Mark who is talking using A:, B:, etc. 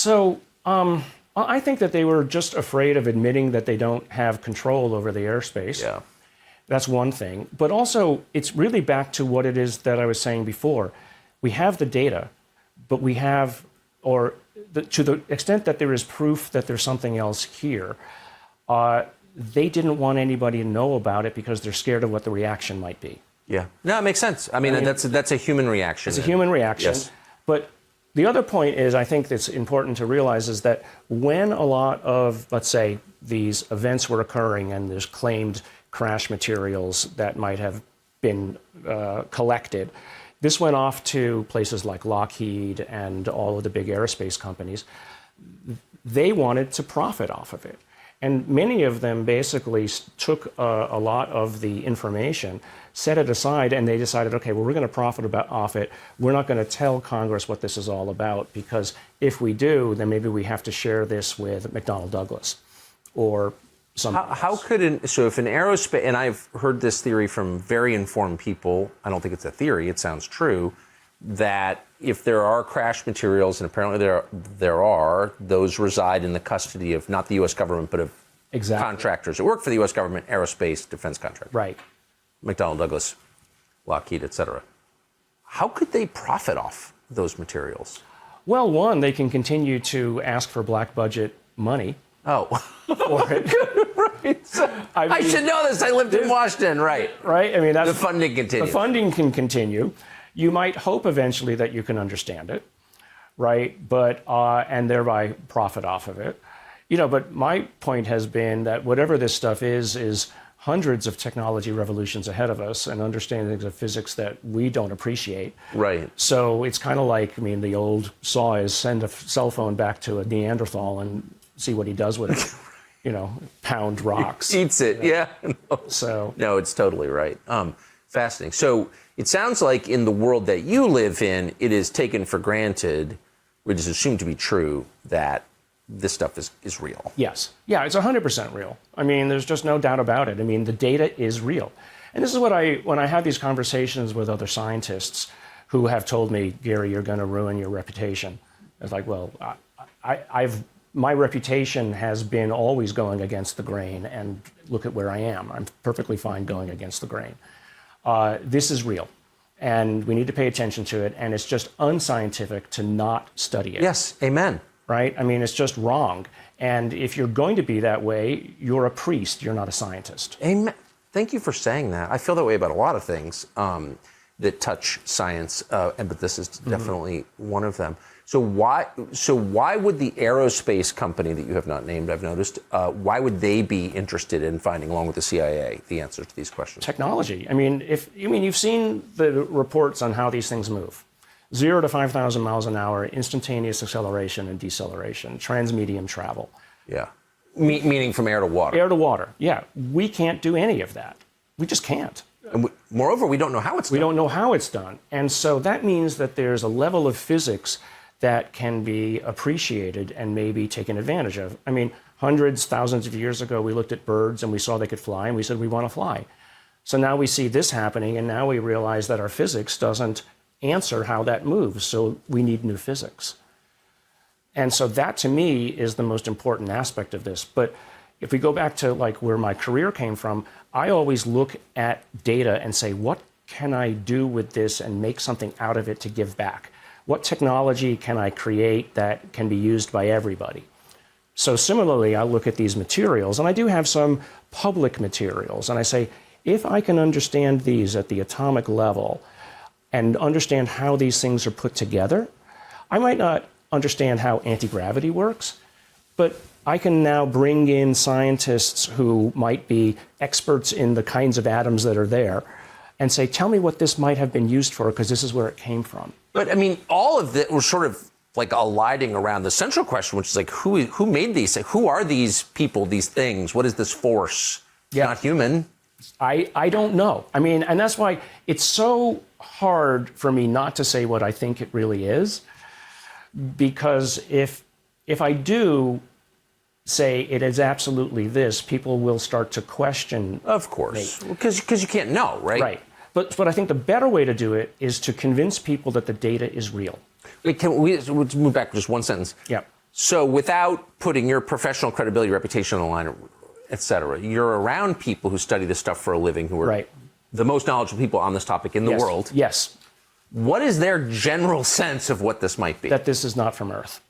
A: So I think that they were just afraid of admitting that they don't have control over the airspace.
B: Yeah.
A: That's one thing. But also, it's really back to what it is that I was saying before. We have the data, but we have, to the extent that there is proof that there's something else here, they didn't want anybody to know about it because they're scared of what the reaction might be.
B: Yeah. No, it makes sense. I mean that's a human reaction.
A: It's a human reaction.
B: Yes.
A: But the other point is, I think that's important to realize, is that when a lot of, let's say, these events were occurring and there's claimed crash materials that might have been collected, this went off to places like Lockheed and all of the big aerospace companies. They wanted to profit off of it. And many of them basically took a lot of the information, set it aside, and they decided, okay, well, we're going to profit off it. We're not going to tell Congress what this is all about, because if we do, then maybe we have to share this with McDonnell Douglas or something else.
B: How could so if an aerospace, and I've heard this theory from very informed people, I don't think it's a theory, it sounds true, that if there are crash materials, and apparently there are, those reside in the custody of not the U.S. government, but of contractors that work for the U.S. government, aerospace, defense contractors.
A: Right.
B: McDonnell Douglas, Lockheed, et cetera. How could they profit off those materials?
A: Well, one, they can continue to ask for black budget money.
B: Oh.
A: For it.
B: Right. So, I should know this. I lived in Washington, right.
A: Right? I mean, that's,
B: the funding continues.
A: The funding can continue. You might hope eventually that you can understand it, right? But and thereby profit off of it. But my point has been that whatever this stuff is hundreds of technology revolutions ahead of us and understandings of physics that we don't appreciate.
B: Right.
A: So it's kind of like, the old saw is send a cell phone back to a Neanderthal and see what he does with it. Pound rocks.
B: He eats it, yeah. No, it's totally right. Fascinating. So it sounds like in the world that you live in, it is taken for granted, which is assumed to be true, that this stuff is real.
A: Yes. Yeah, it's 100% real. There's just no doubt about it. The data is real. And this is what when I have these conversations with other scientists who have told me, Gary, you're going to ruin your reputation. It's like, well, my reputation has been always going against the grain, and look at where I am. I'm perfectly fine going against the grain. This is real, and we need to pay attention to it, and it's just unscientific to not study it.
B: Yes, amen.
A: Right? it's just wrong. And if you're going to be that way, you're a priest, you're not a scientist.
B: Amen. Thank you for saying that. I feel that way about a lot of things that touch science, but this is definitely one of them. So why would the aerospace company that you have not named, I've noticed, why would they be interested in finding, along with the CIA, the answers to these questions?
A: Technology. You've seen the reports on how these things move. 0 to 5,000 miles an hour, instantaneous acceleration and deceleration, transmedium travel.
B: Yeah. Meaning from air to water.
A: Air to water, yeah. We can't do any of that. We just can't.
B: And moreover, we don't know how it's done.
A: We don't know how it's done. And so that means that there's a level of physics that can be appreciated and maybe taken advantage of. Hundreds, thousands of years ago, we looked at birds and we saw they could fly, and we said, we want to fly. So now we see this happening, and now we realize that our physics doesn't answer how that moves, so we need new physics. And so that, to me, is the most important aspect of this. But if we go back to where my career came from, I always look at data and say, what can I do with this and make something out of it to give back? What technology can I create that can be used by everybody? So similarly, I look at these materials, and I do have some public materials, and I say, if I can understand these at the atomic level and understand how these things are put together, I might not understand how anti-gravity works, but I can now bring in scientists who might be experts in the kinds of atoms that are there and say, tell me what this might have been used for, because this is where it came from.
B: But all of it was sort of like alighting around the central question, which is who made these? Who are these people, these things? What is this force?
A: Yeah.
B: Not human.
A: I don't know. And that's why it's so hard for me not to say what I think it really is, because if I do say it is absolutely this, people will start to question.
B: Of course, because you can't know, right?
A: Right. But I think the better way to do it is to convince people that the data is real.
B: Let's move back just one sentence.
A: Yeah.
B: So without putting your professional credibility, reputation on the line, et cetera, you're around people who study this stuff for a living, who are
A: Right.
B: the most knowledgeable people on this topic in the world.
A: Yes.
B: What is their general sense of what this might be?
A: That this is not from Earth.